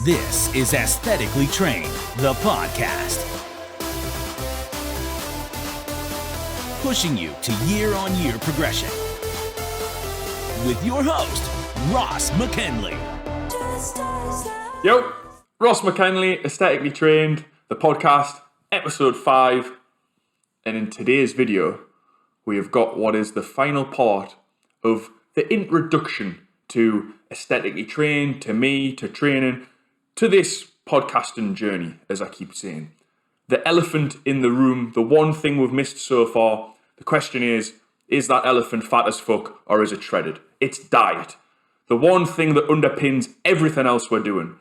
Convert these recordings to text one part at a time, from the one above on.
This is Aesthetically Trained, the podcast. Pushing you to year-on-year progression. With your host, Ross McKinley. Yo, Ross McKinley, Aesthetically Trained, the podcast, episode 5. And in today's video, we have got what is the final part of the introduction to Aesthetically Trained, to me, to training, to this podcasting journey, as I keep saying. The elephant in the room, the one thing we've missed so far, the question is that elephant fat as fuck or is it shredded? It's diet. The one thing that underpins everything else we're doing.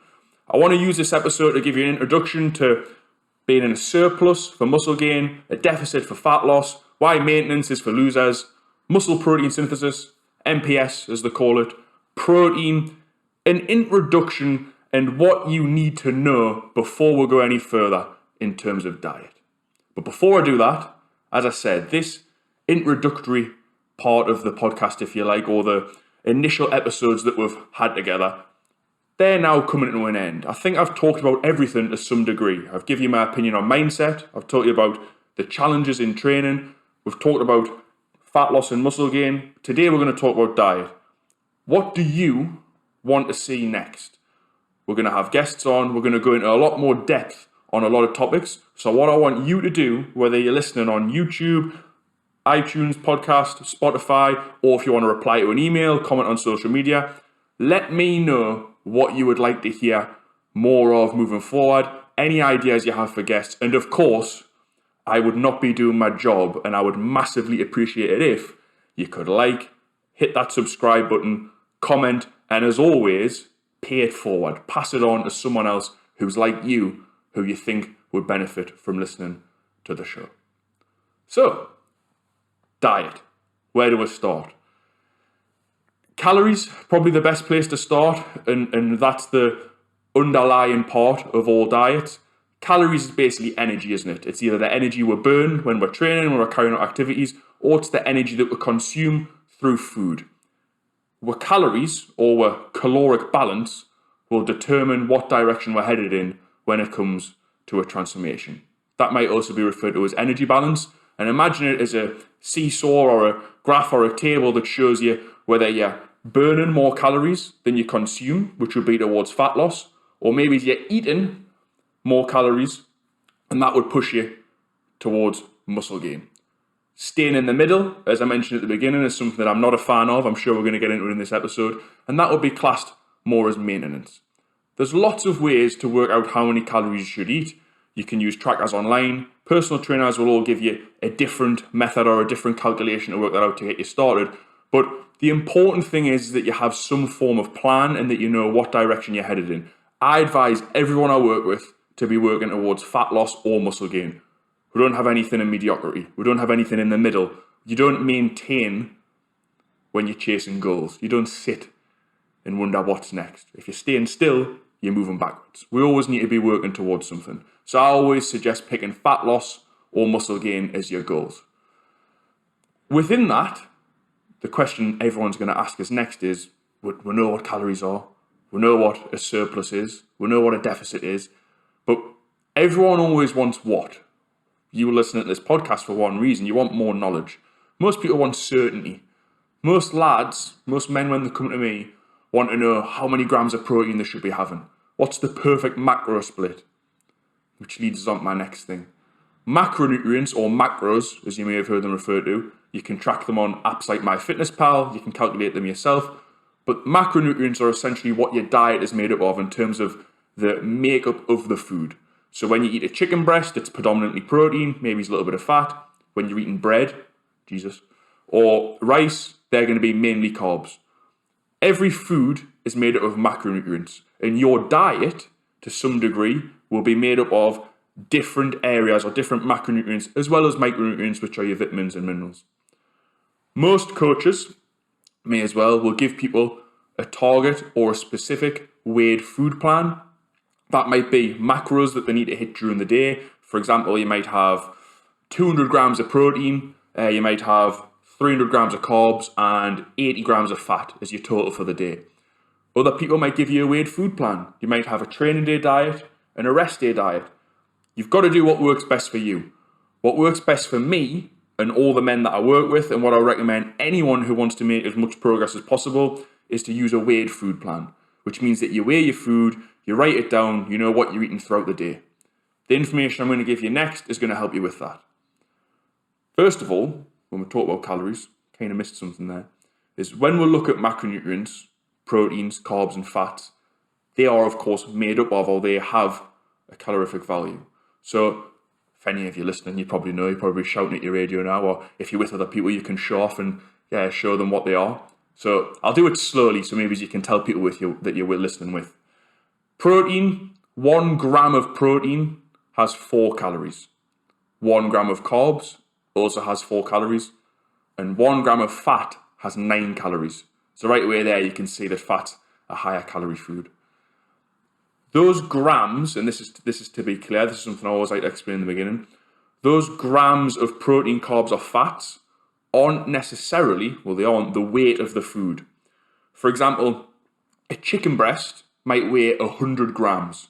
I want to use this episode to give you an introduction to being in a surplus for muscle gain, a deficit for fat loss, why maintenance is for losers, muscle protein synthesis, MPS as they call it, protein, an introduction and what you need to know before we go any further in terms of diet. But before I do that, as I said, this introductory part of the podcast, if you like, or the initial episodes that we've had together, they're now coming to an end. I think I've talked about everything to some degree. I've given you my opinion on mindset. I've talked to you about the challenges in training. We've talked about fat loss and muscle gain. Today we're going to talk about diet. What do you want to see next? We're going to have guests on. We're going to go into a lot more depth on a lot of topics. So what I want you to do, whether you're listening on YouTube, iTunes, podcast, Spotify, or if you want to reply to an email, comment on social media, let me know what you would like to hear more of moving forward, any ideas you have for guests. And of course, I would not be doing my job and I would massively appreciate it if you could hit that subscribe button, comment, and as always, pay it forward. Pass it on to someone else who's like you, who you think would benefit from listening to the show. So, diet. Where do we start? Calories, probably the best place to start, and that's the underlying part of all diets. Calories is basically energy, isn't it? It's either the energy we burn when we're training, when we're carrying out activities, or it's the energy that we consume through food. Where calories, or where caloric balance, will determine what direction we're headed in when it comes to a transformation. That might also be referred to as energy balance. And imagine it as a seesaw or a graph or a table that shows you whether you're burning more calories than you consume, which would be towards fat loss, or maybe you're eating more calories, and that would push you towards muscle gain. Staying in the middle, as I mentioned at the beginning, is something that I'm not a fan of. I'm sure we're going to get into it in this episode, and that would be classed more as maintenance. There's lots of ways to work out how many calories you should eat. You can use trackers online. Personal trainers will all give you a different method or a different calculation to work that out to get you started. But the important thing is that you have some form of plan and that you know what direction you're headed in. I advise everyone I work with to be working towards fat loss or muscle gain. We don't have anything in mediocrity. We don't have anything in the middle. You don't maintain when you're chasing goals. You don't sit and wonder what's next. If you're staying still, you're moving backwards. We always need to be working towards something. So I always suggest picking fat loss or muscle gain as your goals. Within that, the question everyone's going to ask us next is, we know what calories are. We know what a surplus is. We know what a deficit is. But everyone always wants what? You were listening to this podcast for one reason. You want more knowledge. Most people want certainty. Most lads, most men when they come to me, want to know how many grams of protein they should be having. What's the perfect macro split? Which leads us on to my next thing. Macronutrients, or macros, as you may have heard them referred to, you can track them on apps like MyFitnessPal, you can calculate them yourself, but macronutrients are essentially what your diet is made up of in terms of the makeup of the food. So when you eat a chicken breast, it's predominantly protein, maybe it's a little bit of fat. When you're eating bread, or rice, they're going to be mainly carbs. Every food is made up of macronutrients, and your diet, to some degree, will be made up of different areas or different macronutrients, as well as micronutrients, which are your vitamins and minerals. Most coaches, me as well, will give people a target or a specific weighed food plan. That might be macros that they need to hit during the day. For example, you might have 200 grams of protein, you might have 300 grams of carbs and 80 grams of fat as your total for the day. Other people might give you a weird food plan. You might have a training day diet and a rest day diet. You've got to do what works best for you. What works best for me and all the men that I work with, and what I recommend anyone who wants to make as much progress as possible, is to use a weighed food plan, which means that you weigh your food, you write it down, you know what you're eating throughout the day. The information I'm going to give you next is going to help you with that. First of all, when we talk about calories, kind of missed something there, is when we look at macronutrients, proteins, carbs and fats, they are of course made up of, or they have a calorific value. So if any of you listening, you probably know, you're probably shouting at your radio now, or if you're with other people, you can show off and show them what they are. So I'll do it slowly, so maybe you can tell people with you that you're listening with. Protein, 1 gram of protein has 4 calories. 1 gram of carbs also has 4 calories. And 1 gram of fat has 9 calories. So right away there, you can see that fat's a higher calorie food. Those grams, and this is to be clear, this is something I always like to explain in the beginning, those grams of protein, carbs or fats aren't necessarily, well they aren't, the weight of the food. For example, a chicken breast might weigh 100 grams,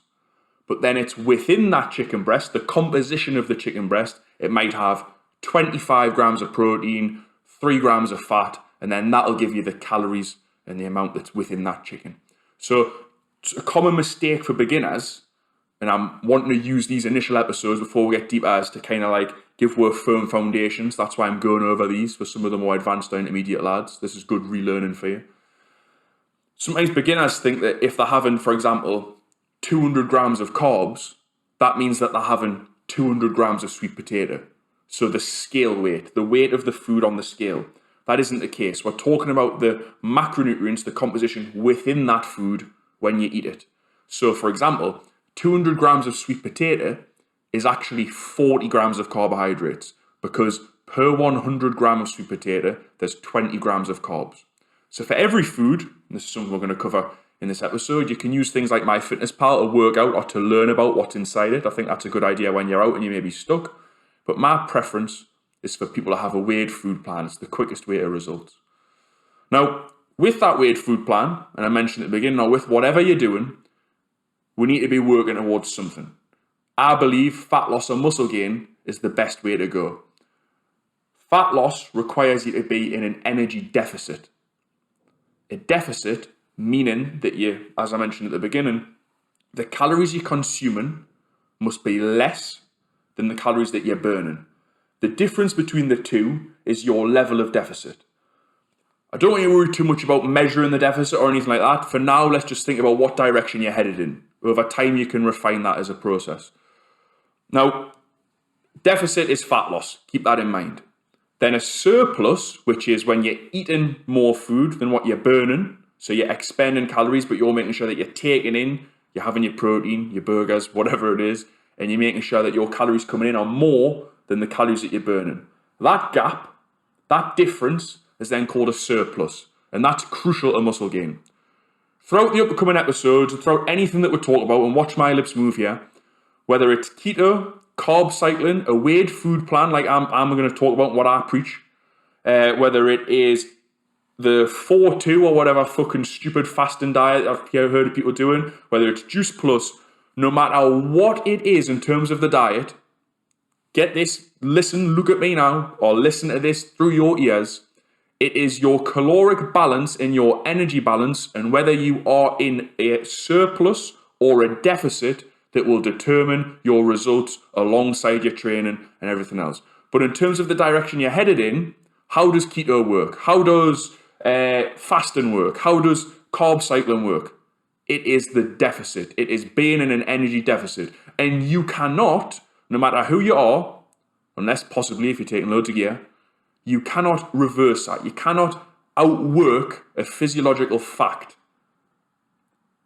but then it's within that chicken breast, the composition of the chicken breast, it might have 25 grams of protein, 3 grams of fat, and then that'll give you the calories and the amount that's within that chicken. So a common mistake for beginners, and I'm wanting to use these initial episodes before we get deeper as to kind of like give work firm foundations. That's why I'm going over these for some of the more advanced or intermediate lads. This is good relearning for you. Sometimes beginners think that if they're having, for example, 200 grams of carbs, that means that they're having 200 grams of sweet potato. So the scale weight, the weight of the food on the scale, that isn't the case. We're talking about the macronutrients, the composition within that food when you eat it. So for example, 200 grams of sweet potato is actually 40 grams of carbohydrates, because per 100 gram of sweet potato, there's 20 grams of carbs. So for every food, and this is something we're going to cover in this episode, you can use things like MyFitnessPal to work out or to learn about what's inside it. I think that's a good idea when you're out and you may be stuck. But my preference is for people to have a weighed food plan. It's the quickest way to results. Now, with that weighed food plan, and I mentioned at the beginning, or with whatever you're doing, we need to be working towards something. I believe fat loss or muscle gain is the best way to go. Fat loss requires you to be in an energy deficit. A deficit meaning that you, as I mentioned at the beginning, the calories you're consuming must be less than the calories that you're burning. The difference between the two is your level of deficit. I don't want you to worry too much about measuring the deficit or anything like that. For now, let's just think about what direction you're headed in. Over time, you can refine that as a process. Now, deficit is fat loss. Keep that in mind. Then a surplus, which is when you're eating more food than what you're burning. So you're expending calories, but you're making sure that you're taking in, you're having your protein, your burgers, whatever it is, and you're making sure that your calories coming in are more than the calories that you're burning. That gap, that difference, is then called a surplus, and that's crucial to muscle gain. Throughout the upcoming episodes, throughout anything that we talk about, and watch my lips move here, whether it's keto, carb cycling, a weighed food plan like I'm going to talk about what I preach, whether it is the 4-2 or whatever fucking stupid fasting diet I've heard of people doing, whether it's Juice Plus, no matter what it is in terms of the diet, get this, listen, look at me now, or listen to this through your ears. It is your caloric balance and your energy balance, and whether you are in a surplus or a deficit, that will determine your results alongside your training and everything else. But in terms of the direction you're headed in, how does keto work? How does fasting work? How does carb cycling work? It is the deficit. It is being in an energy deficit. And you cannot, no matter who you are, unless possibly if you're taking loads of gear, you cannot reverse that. You cannot outwork a physiological fact.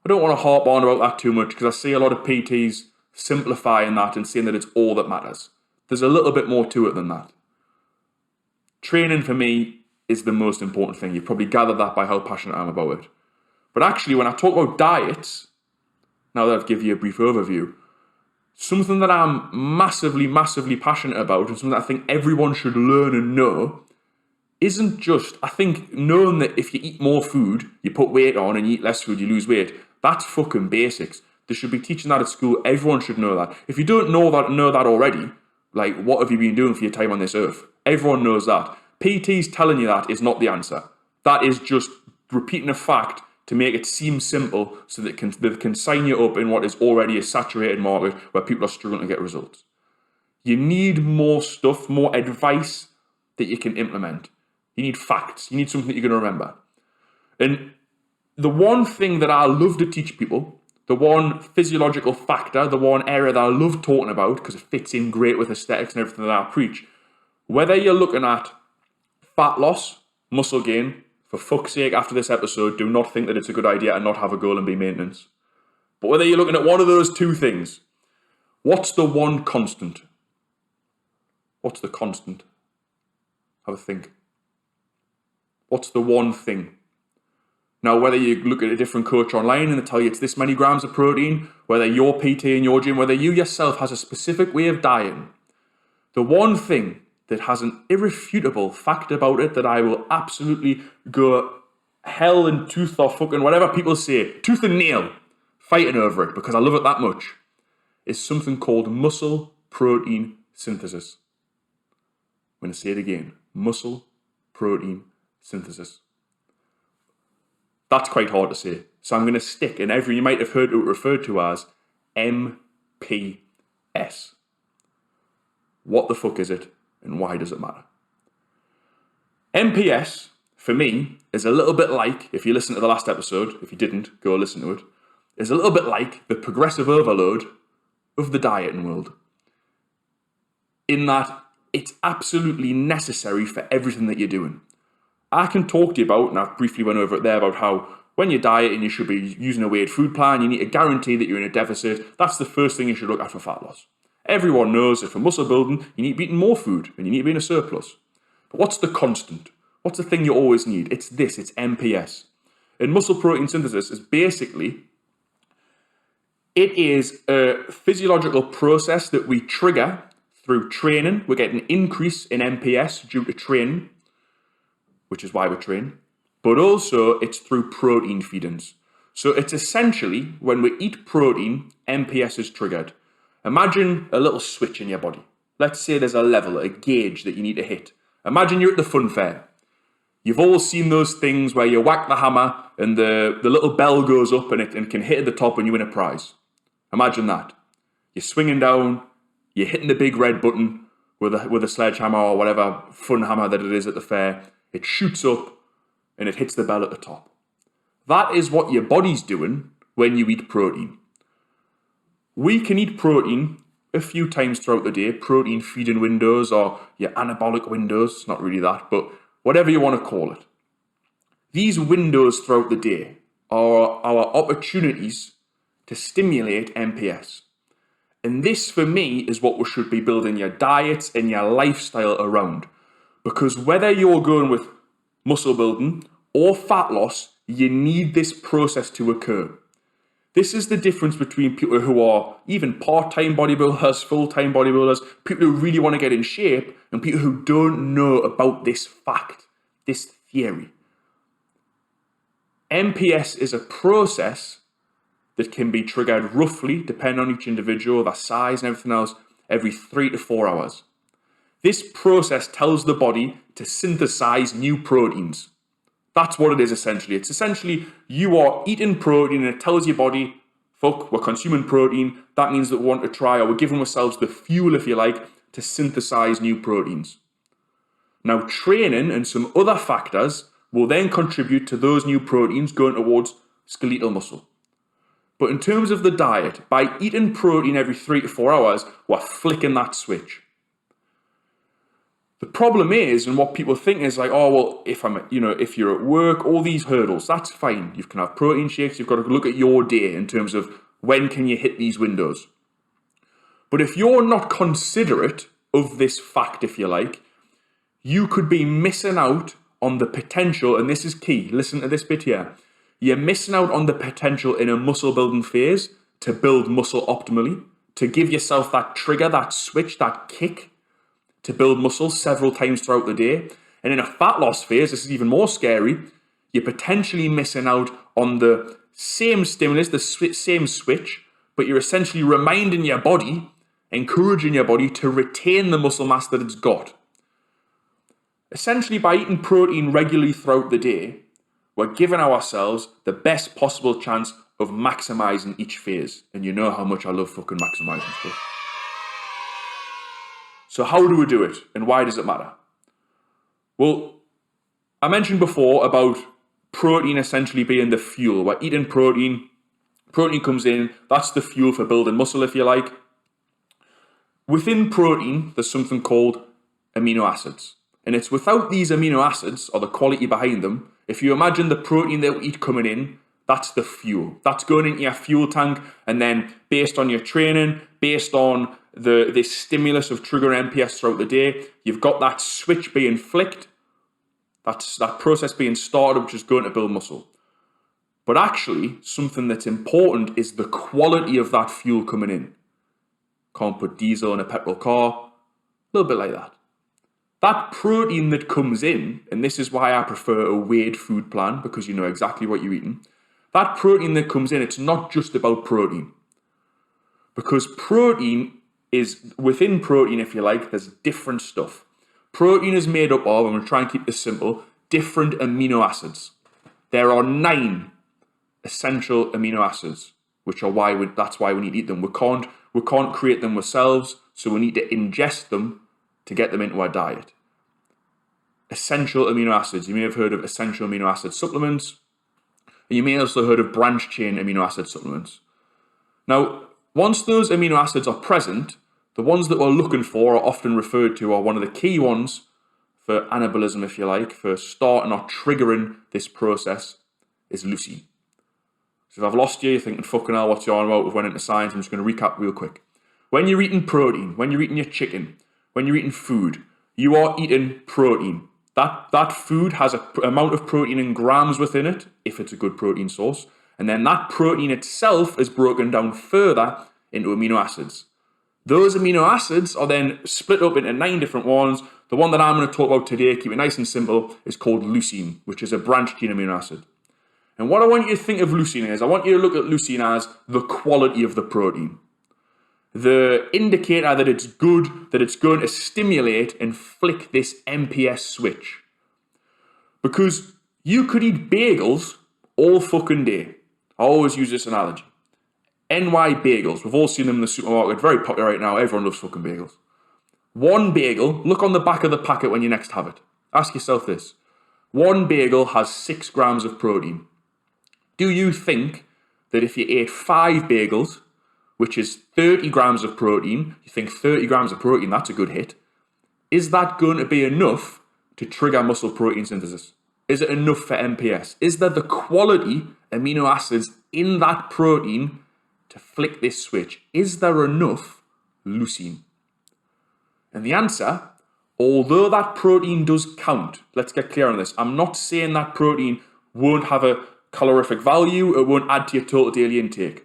I don't want to harp on about that too much because I see a lot of PTs simplifying that and saying that it's all that matters. There's a little bit more to it than that. Training for me is the most important thing. You've probably gathered that by how passionate I am about it. But actually, when I talk about diets, now that I've given you a brief overview, something that I'm massively, massively passionate about and something that I think everyone should learn and know isn't just, I think, knowing that if you eat more food, you put weight on, and you eat less food, you lose weight. That's fucking basics. They should be teaching that at school. Everyone should know that. If you don't know that already, like, what have you been doing for your time on this earth? Everyone knows that. PT's telling you that is not the answer. That is just repeating a fact to make it seem simple so that they can sign you up in what is already a saturated market where people are struggling to get results. You need more stuff, more advice that you can implement. You need facts. You need something that you're going to remember. And the one thing that I love to teach people, the one physiological factor, the one area that I love talking about because it fits in great with aesthetics and everything that I preach, whether you're looking at fat loss, muscle gain, for fuck's sake, after this episode, do not think that it's a good idea and not have a goal and be maintenance. But whether you're looking at one of those two things, what's the one constant? What's the constant? Have a think. What's the one thing? Now, whether you look at a different coach online and they tell you it's this many grams of protein, whether your PT in your gym, whether you yourself has a specific way of dieting, the one thing that has an irrefutable fact about it that I will absolutely go hell and tooth or fucking whatever people say, tooth and nail, fighting over it because I love it that much, is something called muscle protein synthesis. I'm going to say it again. Muscle protein synthesis. That's quite hard to say. So I'm going to stick in every, you might have heard it referred to as MPS. What the fuck is it and why does it matter? MPS, for me, is a little bit like, if you listen to the last episode, if you didn't, go listen to it, is a little bit like the progressive overload of the dieting world. In that it's absolutely necessary for everything that you're doing. I can talk to you about, and I've briefly went over it there, about how when you're dieting, you should be using a weighed food plan. You need to guarantee that you're in a deficit. That's the first thing you should look at for fat loss. Everyone knows that for muscle building, you need to be eating more food and you need to be in a surplus. But what's the constant? What's the thing you always need? It's this, it's MPS. And muscle protein synthesis is basically, it is a physiological process that we trigger through training. We're getting an increase in MPS due to training, which is why we train. But also it's through protein feedings. So it's essentially when we eat protein, MPS is triggered. Imagine a little switch in your body. Let's say there's a level, a gauge that you need to hit. Imagine you're at the fun fair. You've all seen those things where you whack the hammer and the little bell goes up and it can hit at the top and you win a prize. Imagine that. You're swinging down, you're hitting the big red button with a sledgehammer or whatever fun hammer that it is at the fair. It shoots up and it hits the bell at the top. That is what your body's doing when you eat protein. We can eat protein a few times throughout the day, protein feeding windows or your anabolic windows, not really that, but whatever you want to call it. These windows throughout the day are our opportunities to stimulate MPS. And this, for me, is what we should be building your diets and your lifestyle around. Because whether you're going with muscle building or fat loss, you need this process to occur. This is the difference between people who are even part-time bodybuilders, full-time bodybuilders, people who really want to get in shape, and people who don't know about this fact, this theory. MPS is a process that can be triggered roughly, depending on each individual, their size and everything else, every 3 to 4 hours. This process tells the body to synthesize new proteins. That's what it is essentially. It's essentially you are eating protein and it tells your body, fuck, we're consuming protein. That means that we want to try, or we're giving ourselves the fuel, if you like, to synthesize new proteins. Now, training and some other factors will then contribute to those new proteins going towards skeletal muscle. But in terms of the diet, by eating protein every 3 to 4 hours, we're flicking that switch. The problem is, and what people think is like, oh, well, if you're at work, all these hurdles, that's fine. You can have protein shakes. You've got to look at your day in terms of when can you hit these windows. But if you're not considerate of this fact, if you like, you could be missing out on the potential, and this is key. Listen to this bit here. You're missing out on the potential in a muscle building phase to build muscle optimally, to give yourself that trigger, that switch, that kick, to build muscle several times throughout the day. And in a fat loss phase, this is even more scary, you're potentially missing out on the same stimulus, the same switch, but you're essentially reminding your body, encouraging your body to retain the muscle mass that it's got. Essentially, by eating protein regularly throughout the day, we're giving ourselves the best possible chance of maximizing each phase. And you know how much I love fucking maximizing stuff. So how do we do it, and why does it matter? Well, I mentioned before about protein essentially being the fuel. We're eating protein, protein comes in, that's the fuel for building muscle, if you like. Within protein, there's something called amino acids. And it's without these amino acids, or the quality behind them, if you imagine the protein that we eat coming in, that's the fuel. That's going into your fuel tank, and then based on your training, based on the stimulus of triggering MPS throughout the day, you've got that switch being flicked, that's that process being started, which is going to build muscle. But actually, something that's important is the quality of that fuel coming in. Can't put diesel in a petrol car, a little bit like that. That protein that comes in, and this is why I prefer a weighed food plan, because you know exactly what you're eating. That protein that comes in, it's not just about protein. Because protein is, within protein, if you like, there's different stuff. Protein is made up of, I'm going to try and keep this simple, different amino acids. There are 9 essential amino acids, which are that's why we need to eat them. We can't create them ourselves, so we need to ingest them to get them into our diet. Essential amino acids. You may have heard of essential amino acid supplements, and you may also have heard of branch chain amino acid supplements. Now, once those amino acids are present, the ones that we're looking for are often referred to, or one of the key ones for anabolism, if you like, for starting or triggering this process, is leucine. So if I've lost you, you're thinking, fucking hell, what's you on about? We've went into science. I'm just going to recap real quick. When you're eating protein, when you're eating your chicken, when you're eating food, you are eating protein. That food has an amount of protein in grams within it, if it's a good protein source. And then that protein itself is broken down further into amino acids. Those amino acids are then split up into 9 different ones. The one that I'm going to talk about today, keep it nice and simple, is called leucine, which is a branched chain amino acid. And what I want you to think of leucine is, I want you to look at leucine as the quality of the protein. The indicator that it's good, that it's going to stimulate and flick this MPS switch. Because you could eat bagels all fucking day. I always use this analogy. NY bagels, we've all seen them in the supermarket, very popular right now, everyone loves fucking bagels. One bagel, look on the back of the packet when you next have it. Ask yourself this. One bagel has 6 grams of protein. Do you think that if you ate 5 bagels, which is 30 grams of protein, you think 30 grams of protein, that's a good hit, is that going to be enough to trigger muscle protein synthesis? Is it enough for MPS? Is there the quality amino acids in that protein to flick this switch? Is there enough leucine? And the answer, although that protein does count, let's get clear on this. I'm not saying that protein won't have a calorific value, it won't add to your total daily intake.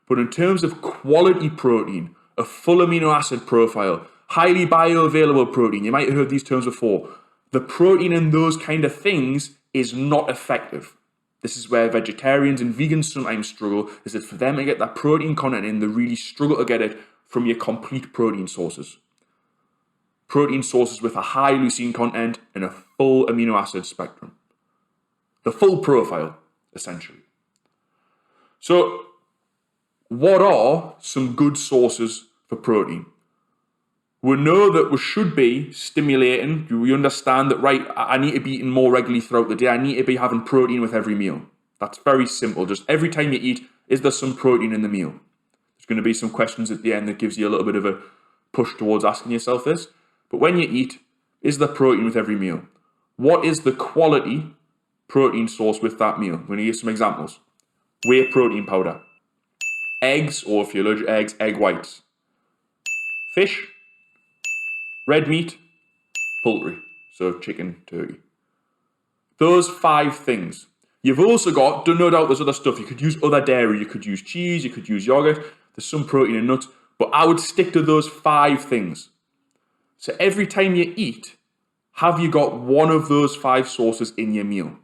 But in terms of quality protein, a full amino acid profile, highly bioavailable protein, you might have heard these terms before, the protein in those kind of things is not effective. This is where vegetarians and vegans sometimes struggle, is that for them to get that protein content in, they really struggle to get it from your complete protein sources. Protein sources with a high leucine content and a full amino acid spectrum. The full profile, essentially. So, what are some good sources for protein? We know that we should be stimulating. We understand that, right, I need to be eating more regularly throughout the day. I need to be having protein with every meal. That's very simple. Just every time you eat, is there some protein in the meal? There's going to be some questions at the end that gives you a little bit of a push towards asking yourself this. But when you eat, is there protein with every meal? What is the quality protein source with that meal? I'm going to give some examples. Whey protein powder. Eggs, or if you're allergic to eggs, egg whites. Fish. Red meat. Poultry. So chicken, turkey. Those 5 things. You've also got, no doubt there's other stuff. You could use other dairy. You could use cheese. You could use yogurt. There's some protein in nuts. But I would stick to those 5 things. So every time you eat, have you got one of those 5 sources in your meal?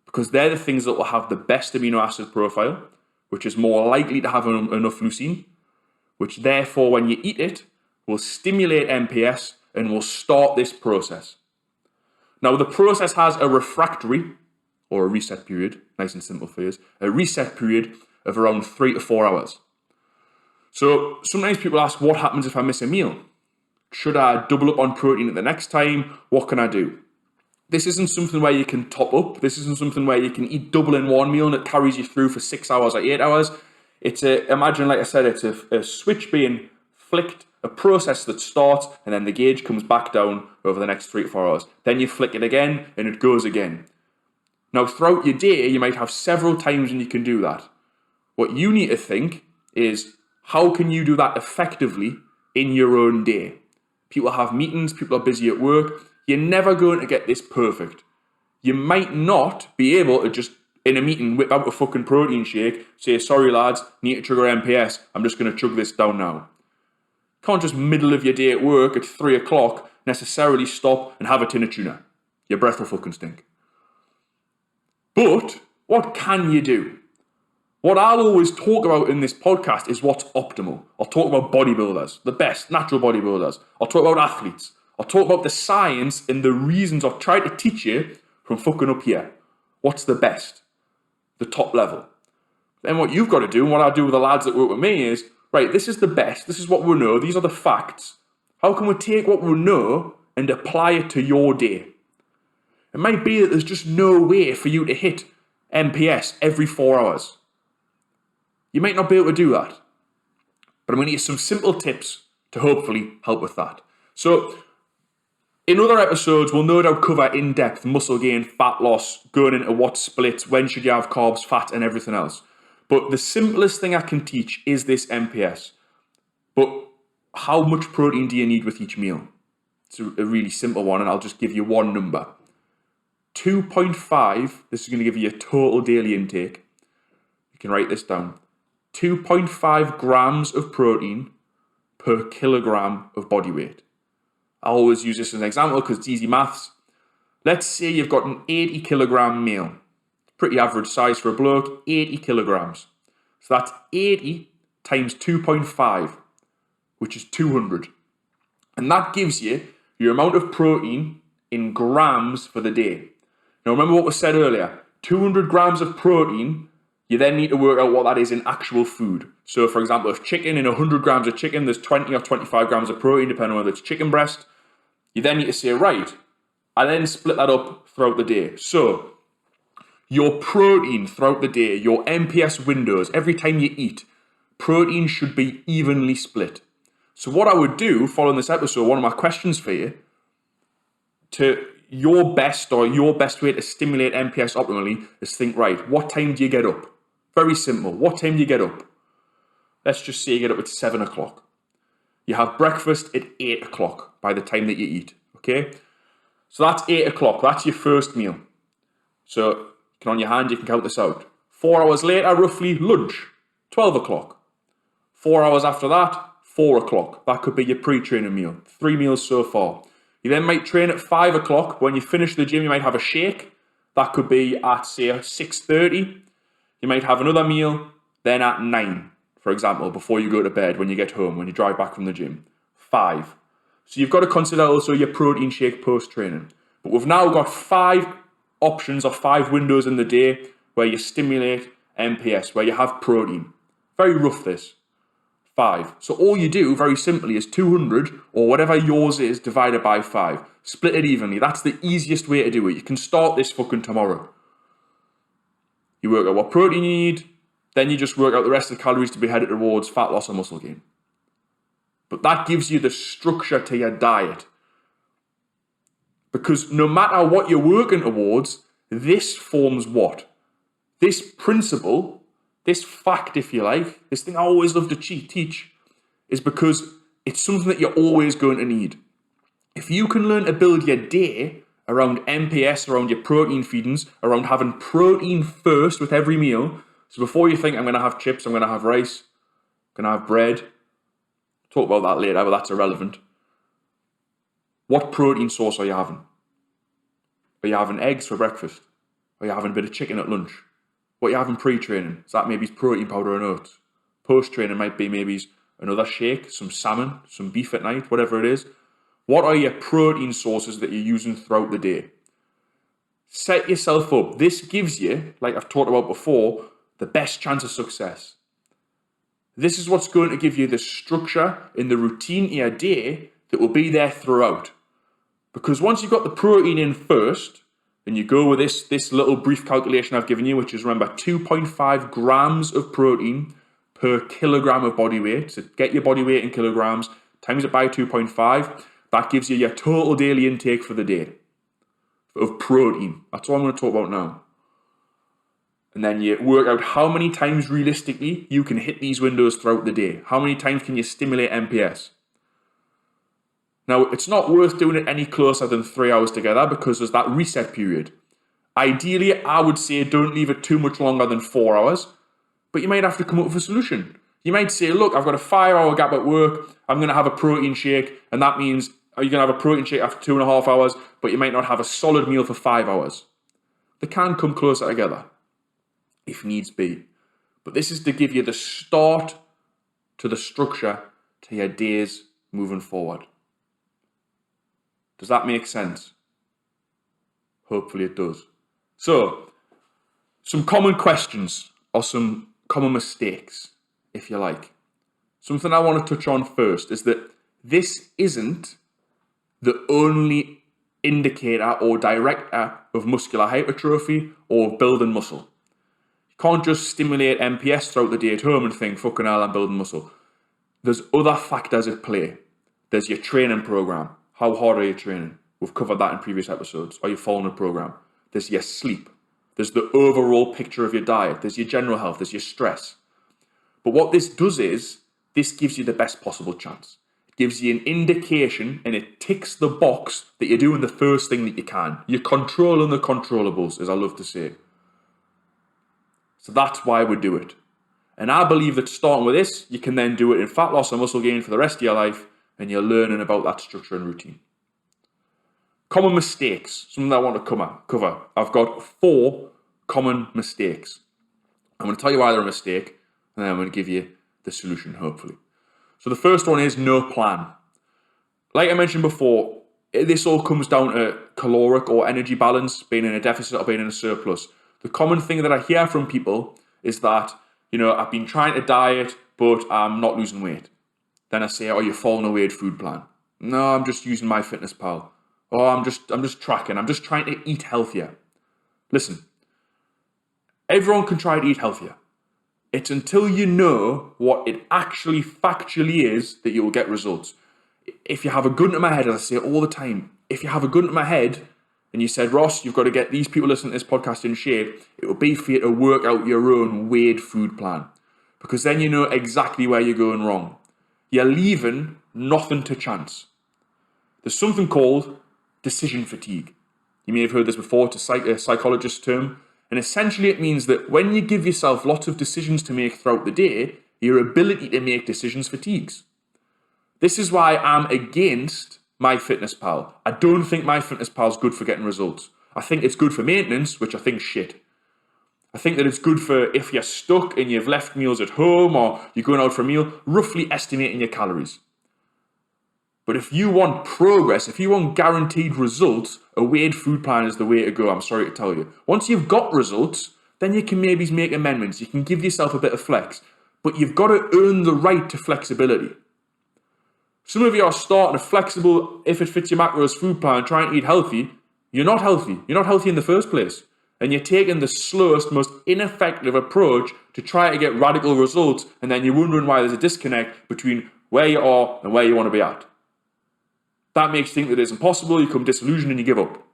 Because they're the things that will have the best amino acid profile, which is more likely to have enough leucine, which therefore when you eat it will stimulate MPS and will start this process. Now the process has a refractory, or a reset period, nice and simple for you, a reset period of around 3 to 4 hours. So sometimes people ask, what happens if I miss a meal? Should I double up on protein at the next time? What can I do? This isn't something where you can top up. This isn't something where you can eat double in one meal and it carries you through for 6 hours or 8 hours. Imagine, like I said, it's a switch being flicked, a process that starts, and then the gauge comes back down over the next 3 to 4 hours. Then you flick it again, and it goes again. Now, throughout your day, you might have several times when you can do that. What you need to think is, how can you do that effectively in your own day? People have meetings, people are busy at work. You're never going to get this perfect. You might not be able to just, in a meeting, whip out a fucking protein shake, say, sorry lads, need to trigger MPS, I'm just going to chug this down now. You can't just middle of your day at work at 3 o'clock necessarily stop and have a tin of tuna. Your breath will fucking stink. But what can you do? What I'll always talk about in this podcast is what's optimal. I'll talk about bodybuilders, the best natural bodybuilders. I'll talk about athletes. I'll talk about the science and the reasons I've tried to teach you from fucking up here. What's the best? The top level. Then what you've got to do, and what I do with the lads that work with me is, right, this is the best. This is what we know. These are the facts. How can we take what we know and apply it to your day? It might be that there's just no way for you to hit MPS every 4 hours. You might not be able to do that. But I'm going to give you some simple tips to hopefully help with that. So, in other episodes, we'll no doubt cover in-depth muscle gain, fat loss, going into what splits, when should you have carbs, fat, and everything else. But the simplest thing I can teach is this MPS. But how much protein do you need with each meal? It's a really simple one, and I'll just give you one number. 2.5, this is going to give you a total daily intake. You can write this down. 2.5 grams of protein per kilogram of body weight. I always use this as an example because it's easy maths. Let's say you've got an 80 kilogram meal. Pretty average size for a bloke, 80 kilograms. So that's 80 times 2.5, which is 200. And that gives you your amount of protein in grams for the day. Now remember what was said earlier, 200 grams of protein, you then need to work out what that is in actual food. So for example, if chicken, in 100 grams of chicken, there's 20 or 25 grams of protein, depending on whether it's chicken breast. You then need to say, right, I then split that up throughout the day. So your protein throughout the day, your MPS windows, every time you eat, protein should be evenly split. So what I would do, following this episode, one of my questions for you, to your best way to stimulate MPS optimally is think, right, what time do you get up? Very simple. What time do you get up? Let's just say you get up at 7 o'clock. You have breakfast at 8 o'clock by the time that you eat, okay? So that's 8 o'clock. That's your first meal. So on your hand, you can count this out. 4 hours later, roughly, lunch, 12 o'clock. 4 hours after that, 4 o'clock. That could be your pre-training meal. 3 meals so far. You then might train at 5 o'clock. When you finish the gym, you might have a shake. That could be at, say, 6:30. You might have another meal, then at 9, for example, before you go to bed, when you get home, when you drive back from the gym. 5. So you've got to consider also your protein shake post-training. But we've now got 5 options or 5 windows in the day where you stimulate MPS, where you have protein. Very rough this. 5. So all you do, very simply, is 200, or whatever yours is, divided by 5. Split it evenly. That's the easiest way to do it. You can start this fucking tomorrow. You work out what protein you need, then you just work out the rest of the calories to be headed towards fat loss or muscle gain. But that gives you the structure to your diet. Because no matter what you're working towards, this forms what? This principle, this fact, if you like, this thing I always love to teach, is because it's something that you're always going to need. If you can learn to build your day around MPS, around your protein feedings, around having protein first with every meal, so before you think I'm going to have chips, I'm going to have rice, I'm going to have bread, talk about that later, but that's irrelevant. What protein source are you having? Are you having eggs for breakfast? Are you having a bit of chicken at lunch? What are you having pre-training? Is that maybe protein powder and oats? Post-training might be maybe another shake, some salmon, some beef at night, whatever it is. What are your protein sources that you're using throughout the day? Set yourself up. This gives you, like I've talked about before, the best chance of success. This is what's going to give you the structure in the routine of your day that will be there throughout. Because once you've got the protein in first, and you go with this little brief calculation I've given you, which is, remember, 2.5 grams of protein per kilogram of body weight. So get your body weight in kilograms, times it by 2.5. That gives you your total daily intake for the day of protein. That's what I'm going to talk about now. And then you work out how many times realistically you can hit these windows throughout the day. How many times can you stimulate MPS? Now, it's not worth doing it any closer than 3 hours together because there's that reset period. Ideally, I would say don't leave it too much longer than 4 hours, but you might have to come up with a solution. You might say, look, I've got a 5-hour gap at work. I'm going to have a protein shake, and that means you're going to have a protein shake after 2.5 hours, but you might not have a solid meal for 5 hours. They can come closer together if needs be. But this is to give you the start to the structure to your days moving forward. Does that make sense? Hopefully it does. So, some common questions or some common mistakes, if you like. Something I want to touch on first is that this isn't the only indicator or director of muscular hypertrophy or of building muscle. You can't just stimulate MPS throughout the day at home and think, fucking hell, I'm building muscle. There's other factors at play. There's your training program. How hard are you training? We've covered that in previous episodes. Are you following a program? There's your sleep. There's the overall picture of your diet. There's your general health. There's your stress. But what this does is, this gives you the best possible chance. It gives you an indication and it ticks the box that you're doing the first thing that you can. You're controlling the controllables, as I love to say. So that's why we do it. And I believe that starting with this, you can then do it in fat loss and muscle gain for the rest of your life, and you're learning about that structure and routine. Common mistakes, something that I want to cover. I've got 4 common mistakes. I'm going to tell you why they're a mistake, and then I'm going to give you the solution, hopefully. So the first one is no plan. Like I mentioned before, this all comes down to caloric or energy balance, being in a deficit or being in a surplus. The common thing that I hear from people is that, I've been trying to diet, but I'm not losing weight. Then I say, you're following a weird food plan. No, I'm just using MyFitnessPal. I'm just tracking. I'm just trying to eat healthier. Listen, everyone can try to eat healthier. It's until you know what it actually factually is that you will get results. If you have a gun to my head, as I say all the time, if you have a gun to my head and you said, Ross, you've got to get these people listening to this podcast in shape, it will be for you to work out your own weird food plan. Because then you know exactly where you're going wrong. You're leaving nothing to chance. There's something called decision fatigue. You may have heard this before. It's a psychologist's term. And essentially it means that when you give yourself lots of decisions to make throughout the day, your ability to make decisions fatigues. This is why I'm against MyFitnessPal. I don't think MyFitnessPal is good for getting results. I think it's good for maintenance, which I think is shit. I think that it's good for if you're stuck and you've left meals at home or you're going out for a meal, roughly estimating your calories. But if you want progress, if you want guaranteed results, a weird food plan is the way to go, I'm sorry to tell you. Once you've got results, then you can maybe make amendments. You can give yourself a bit of flex. But you've got to earn the right to flexibility. Some of you are starting a flexible, if it fits your macros food plan, trying to eat healthy. You're not healthy. You're not healthy in the first place. And you're taking the slowest, most ineffective approach to try to get radical results, and then you're wondering why there's a disconnect between where you are and where you want to be at. That makes you think that it's impossible, you become disillusioned and you give up.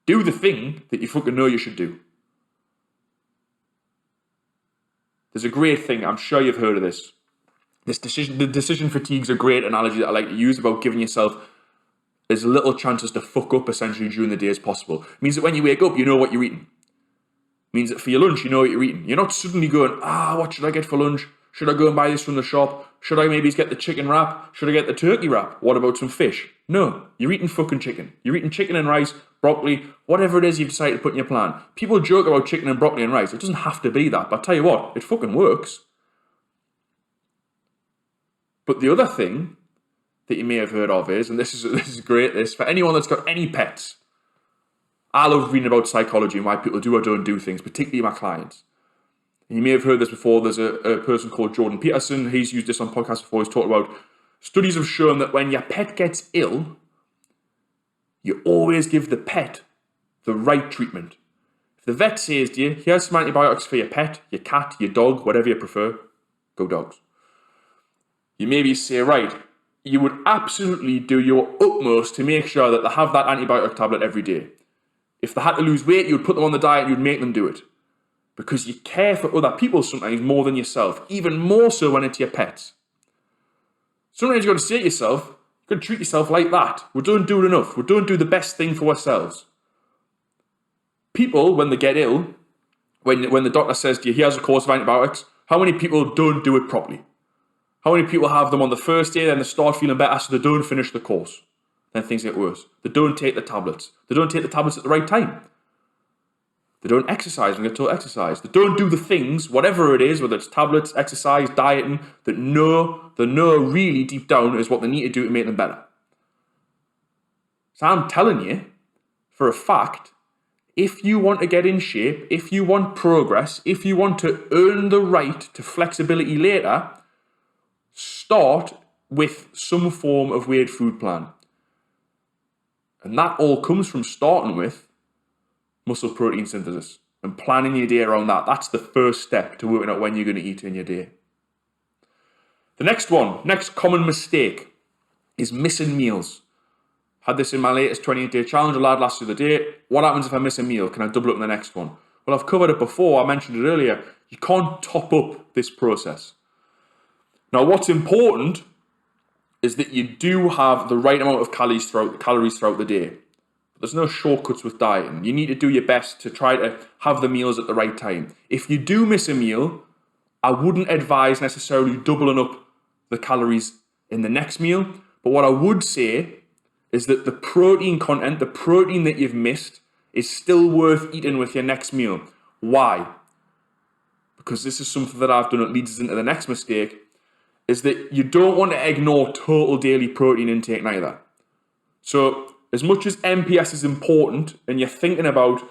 Do the thing that you fucking know you should do. There's a great thing, I'm sure you've heard of this. The decision fatigue is a great analogy that I like to use about giving yourself as little chances to fuck up essentially during the day as possible. It means that when you wake up, you know what you're eating. It means that for your lunch, you know what you're eating. You're not suddenly going, what should I get for lunch? Should I go and buy this from the shop? Should I maybe get the chicken wrap? Should I get the turkey wrap? What about some fish? No, you're eating fucking chicken. You're eating chicken and rice, broccoli, whatever it is you've decided to put in your plan. People joke about chicken and broccoli and rice. It doesn't have to be that, but I tell you what, it fucking works. But the other thing that you may have heard of is, and this is great, this, for anyone that's got any pets, I love reading about psychology and why people do or don't do things, particularly my clients. And you may have heard this before. There's a person called Jordan Peterson. He's used this on podcasts before. He's talked about studies have shown that when your pet gets ill, you always give the pet the right treatment. If the vet says to you, here's some antibiotics for your pet, your cat, your dog, whatever you prefer, go dogs. You maybe say, right, you would absolutely do your utmost to make sure that they have that antibiotic tablet every day. If they had to lose weight, you'd put them on the diet and you'd make them do it. Because you care for other people sometimes more than yourself, even more so when it's your pets. Sometimes you've got to say to yourself, you've got to treat yourself like that. We don't do it enough. We don't do the best thing for ourselves. People, when they get ill, when the doctor says to you, here's a course of antibiotics, how many people don't do it properly? How many people have them on the first day, then they start feeling better, so they don't finish the course? Then things get worse. They don't take the tablets. They don't take the tablets at the right time. They don't exercise when they get told exercise. They don't do the things, whatever it is, whether it's tablets, exercise, dieting, they know really deep down is what they need to do to make them better. So I'm telling you, for a fact, if you want to get in shape, if you want progress, if you want to earn the right to flexibility later, start with some form of weird food plan. And that all comes from starting with muscle protein synthesis and planning your day around that. That's the first step to working out when you're going to eat in your day. The next common mistake is missing meals. Had this in my latest 28-day challenge. A lad last the other day. What happens if I miss a meal? Can I double up in the next one? Well, I've covered it before. I mentioned it earlier. You can't top up this process. Now, what's important is that you do have the right amount of calories throughout the day. There's no shortcuts with dieting. You need to do your best to try to have the meals at the right time. If you do miss a meal, I wouldn't advise necessarily doubling up the calories in the next meal. But what I would say is that the protein content, the protein that you've missed, is still worth eating with your next meal. Why? Because this is something that I've done that leads us into the next mistake, is that you don't want to ignore total daily protein intake neither. So as much as MPS is important and you're thinking about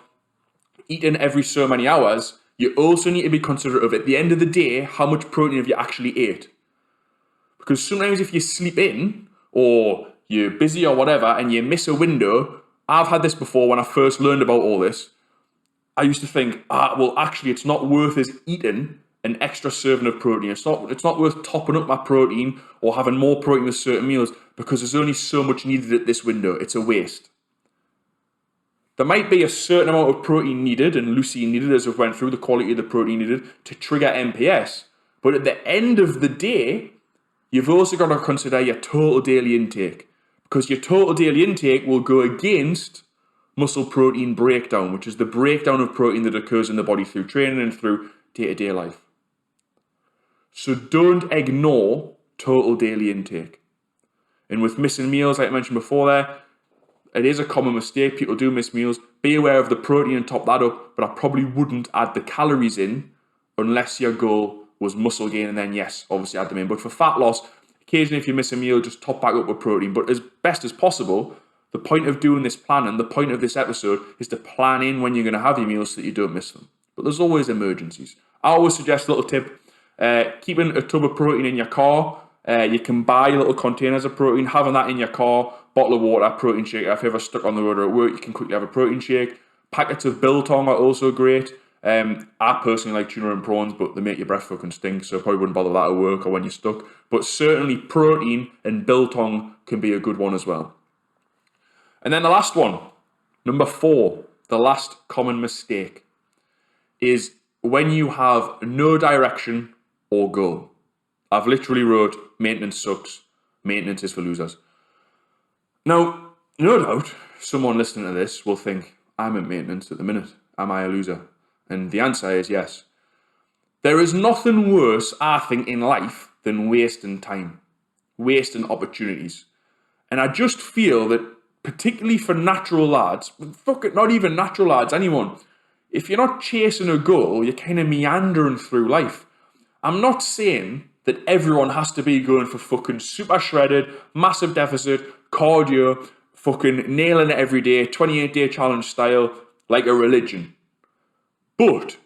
eating every so many hours, you also need to be considerate of, at the end of the day, how much protein have you actually ate. Because sometimes if you sleep in or you're busy or whatever and you miss a window, I've had this before when I first learned about all this. I used to think, well, actually it's not worth us eating an extra serving of protein. It's not worth topping up my protein or having more protein with certain meals because there's only so much needed at this window. It's a waste. There might be a certain amount of protein needed and leucine needed, as we've went through, the quality of the protein needed to trigger MPS. But at the end of the day, you've also got to consider your total daily intake, because your total daily intake will go against muscle protein breakdown, which is the breakdown of protein that occurs in the body through training and through day-to-day life. So don't ignore total daily intake. And with missing meals, like I mentioned before there, it is a common mistake. People do miss meals. Be aware of the protein and top that up, but I probably wouldn't add the calories in unless your goal was muscle gain, and then yes, obviously add them in. But for fat loss, occasionally if you miss a meal, just top back up with protein. But as best as possible, the point of doing this planning, the point of this episode is to plan in when you're going to have your meals so that you don't miss them. But there's always emergencies. I always suggest a little tip, keeping a tub of protein in your car. You can buy little containers of protein, having that in your car, bottle of water, protein shake. If you're ever stuck on the road or at work, you can quickly have a protein shake. Packets of biltong are also great. I personally like tuna and prawns, but they make your breath fucking stink, so I probably wouldn't bother with that at work or when you're stuck. But certainly protein and biltong can be a good one as well. And then the last one, number 4, the last common mistake, is when you have no direction or goal. I've literally wrote, maintenance sucks, maintenance is for losers. Now, no doubt, someone listening to this will think, I'm in maintenance at the minute. Am I a loser? And the answer is yes. There is nothing worse, I think, in life than wasting time, wasting opportunities. And I just feel that, particularly for natural lads, fuck it, not even natural lads, anyone, if you're not chasing a goal, you're kind of meandering through life. I'm not saying that everyone has to be going for fucking super shredded, massive deficit, cardio, fucking nailing it every day, 28-day challenge style, like a religion. But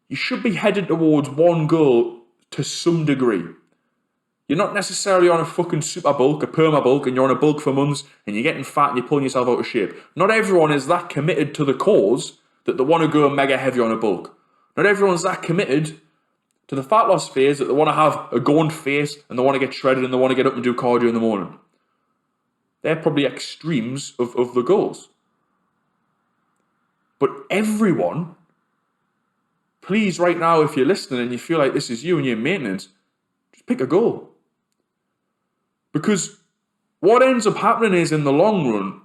you should be headed towards one goal to some degree. You're not necessarily on a fucking super bulk, a perma bulk, and you're on a bulk for months and you're getting fat and you're pulling yourself out of shape. Not everyone is that committed to the cause that they want to go mega heavy on a bulk. Not everyone's that committed to the fat loss phase that they want to have a gaunt face and they want to get shredded and they want to get up and do cardio in the morning. They're probably extremes of the goals. But everyone, please right now, if you're listening and you feel like this is you and you're in maintenance, just pick a goal. Because what ends up happening is, in the long run,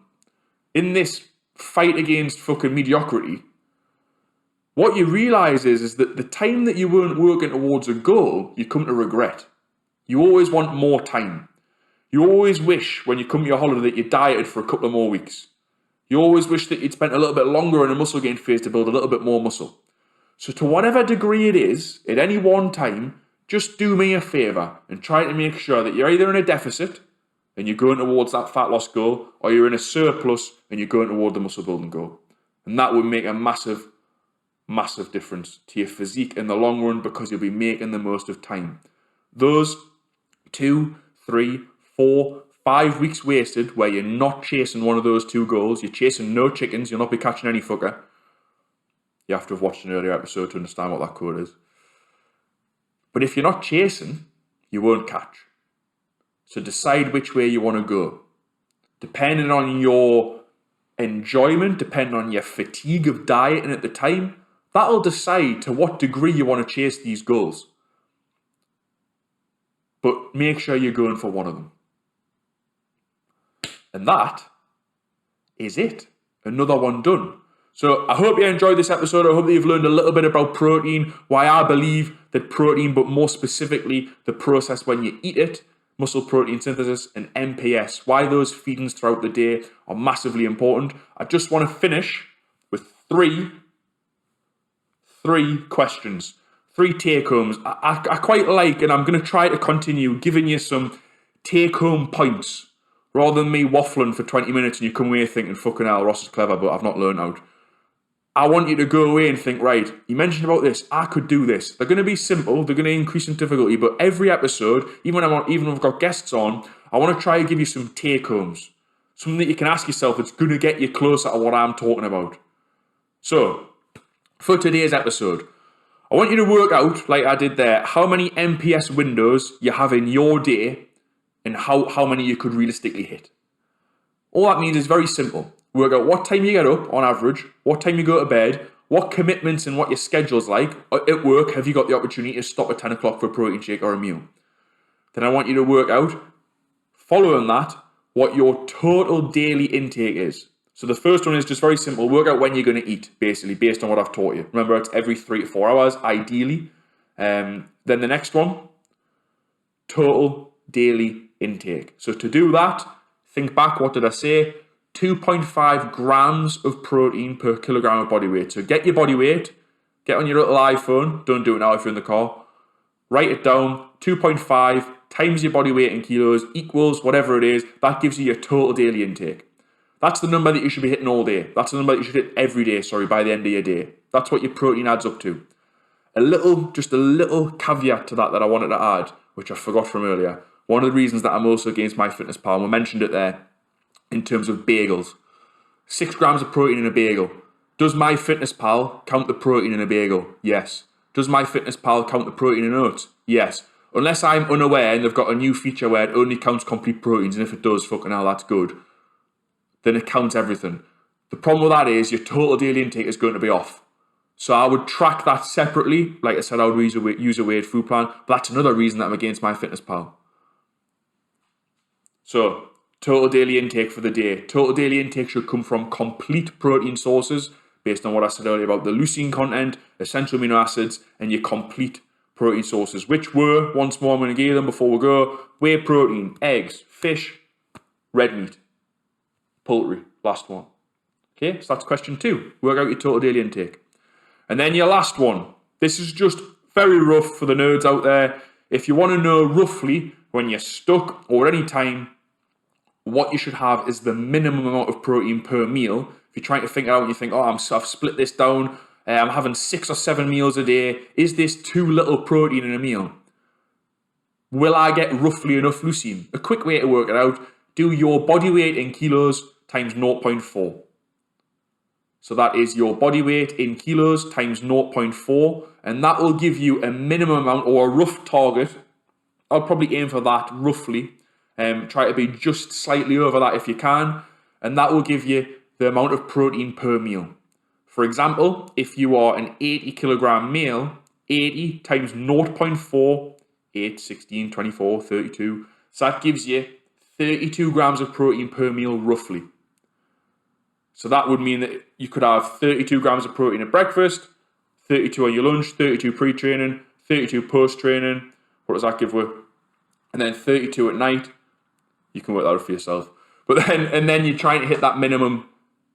in this fight against fucking mediocrity, what you realise is that the time that you weren't working towards a goal, you come to regret. You always want more time. You always wish, when you come to your holiday, that you dieted for a couple of more weeks. You always wish that you'd spent a little bit longer in a muscle gain phase to build a little bit more muscle. So to whatever degree it is, at any one time, just do me a favour and try to make sure that you're either in a deficit and you're going towards that fat loss goal, or you're in a surplus and you're going toward the muscle building goal. And that would make a massive, massive difference to your physique in the long run, because you'll be making the most of time. Those 2, 3, 4, 5 weeks wasted where you're not chasing one of those two goals, you're chasing no chickens, you'll not be catching any fucker. You have to have watched an earlier episode to understand what that quote is. But if you're not chasing, you won't catch. So decide which way you want to go. Depending on your enjoyment, depending on your fatigue of dieting at the time, that'll decide to what degree you want to chase these goals. But make sure you're going for one of them. And that is it. Another one done. So I hope you enjoyed this episode. I hope that you've learned a little bit about protein, why I believe that protein, but more specifically the process when you eat it, muscle protein synthesis and MPS, why those feedings throughout the day are massively important. I just want to finish with three questions, 3 take-homes. I quite like, and I'm going to try to continue giving you some take-home points rather than me waffling for 20 minutes and you come away thinking, fucking hell, Ross is clever, but I've not learned out. I want you to go away and think, right, you mentioned about this, I could do this. They're going to be simple, they're going to increase in difficulty, but every episode, even when I've got guests on, I want to try to give you some take-homes. Something that you can ask yourself that's going to get you closer to what I'm talking about. So, for today's episode, I want you to work out, like I did there, how many MPS windows you have in your day and how many you could realistically hit. All that means is very simple. Work out what time you get up on average, what time you go to bed, what commitments and what your schedule's like. At work, have you got the opportunity to stop at 10 o'clock for a protein shake or a meal? Then I want you to work out, following that, what your total daily intake is. So the first one is just very simple. Work out when you're going to eat, basically, based on what I've taught you. Remember, it's every 3 to 4 hours, ideally. Then the next one, total daily intake. So to do that, think back, what did I say? 2.5 grams of protein per kilogram of body weight. So get your body weight, get on your little iPhone, don't do it now if you're in the car, write it down, 2.5 times your body weight in kilos equals whatever it is, that gives you your total daily intake. That's the number that you should be hitting all day. That's the number that you should hit every day, by the end of your day. That's what your protein adds up to. Just a little caveat to that I wanted to add, which I forgot from earlier. One of the reasons that I'm also against MyFitnessPal, and we mentioned it there, in terms of bagels. 6 grams of protein in a bagel. Does MyFitnessPal count the protein in a bagel? Yes. Does MyFitnessPal count the protein in oats? Yes. Unless I'm unaware and they've got a new feature where it only counts complete proteins, and if it does, fucking hell, that's good. Then it counts everything. The problem with that is your total daily intake is going to be off. So I would track that separately. Like I said, I would use a weighed food plan, but that's another reason that I'm against MyFitnessPal. So, total daily intake for the day. Total daily intake should come from complete protein sources based on what I said earlier about the leucine content, essential amino acids, and your complete protein sources, which were, once more I'm going to give them before we go, whey protein, eggs, fish, red meat, poultry, last one. Okay, so that's question 2. Work out your total daily intake. And then your last one. This is just very rough for the nerds out there. If you want to know roughly when you're stuck or at any time, what you should have is the minimum amount of protein per meal. If you're trying to think out and you think, I've split this down, I'm having 6 or 7 meals a day. Is this too little protein in a meal? Will I get roughly enough leucine? A quick way to work it out, do your body weight in kilos times 0.4. So that is your body weight in kilos times 0.4, and that will give you a minimum amount or a rough target. I'll probably aim for that roughly. Try to be just slightly over that if you can, and that will give you the amount of protein per meal. For example, if you are an 80 kilogram male, 80 times 0.4, 8, 16, 24, 32, so that gives you 32 grams of protein per meal roughly. So that would mean that you could have 32 grams of protein at breakfast, 32 on your lunch, 32 pre-training, 32 post-training. What does that give you? And then 32 at night. You can work that out for yourself. But then you're trying to hit that minimum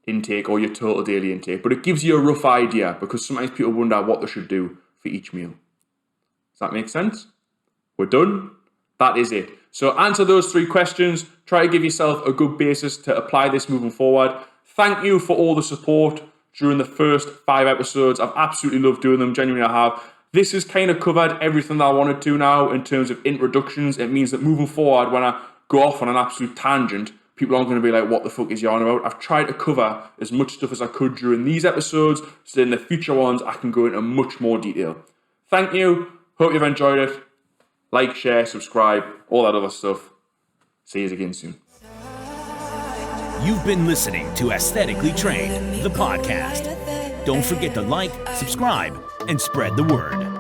intake or your total daily intake. But it gives you a rough idea because sometimes people wonder what they should do for each meal. Does that make sense? We're done. That is it. So answer those 3 questions. Try to give yourself a good basis to apply this moving forward. Thank you for all the support during the first 5 episodes. I've absolutely loved doing them. Genuinely, I have. This has kind of covered everything that I wanted to now in terms of introductions. It means that moving forward, when I go off on an absolute tangent, people aren't going to be like, what the fuck is you on about? I've tried to cover as much stuff as I could during these episodes, so in the future ones, I can go into much more detail. Thank you. Hope you've enjoyed it. Like, share, subscribe, all that other stuff. See you again soon. You've been listening to Aesthetically Trained, the podcast. Don't forget to like, subscribe, and spread the word.